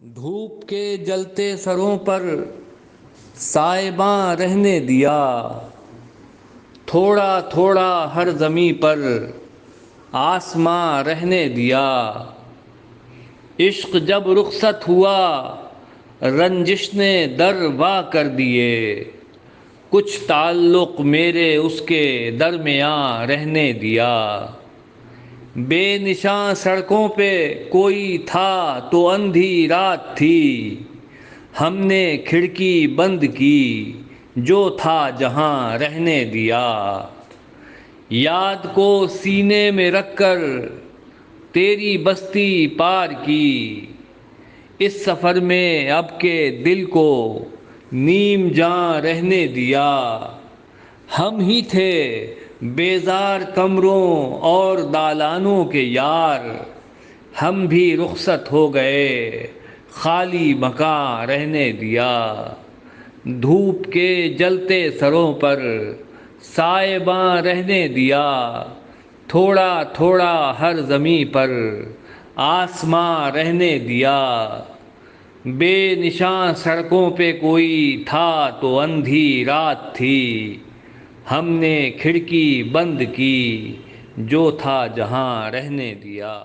دھوپ کے جلتے سروں پر سائباں رہنے دیا، تھوڑا تھوڑا ہر زمیں پر آسماں رہنے دیا۔ عشق جب رخصت ہوا رنجش نے در وا کر دیے، کچھ تعلق میرے اس کے درمیاں رہنے دیا۔ بے نشاں سڑکوں پہ کوئی تھا تو اندھی رات تھی، ہم نے کھڑکی بند کی جو تھا جہاں رہنے دیا۔ یاد کو سینے میں رکھ کر تیری بستی پار کی، اس سفر میں اب کے دل کو نیم جاں رہنے دیا۔ ہم ہی تھے بیزار کمروں اور دالانوں کے یار، ہم بھی رخصت ہو گئے خالی مکاں رہنے دیا۔ دھوپ کے جلتے سروں پر سائباں رہنے دیا، تھوڑا تھوڑا ہر زمیں پر آسماں رہنے دیا۔ بے نشاں سڑکوں پہ کوئی تھا تو اندھی رات تھی، ہم نے کھڑکی بند کی جو تھا جہاں رہنے دیا۔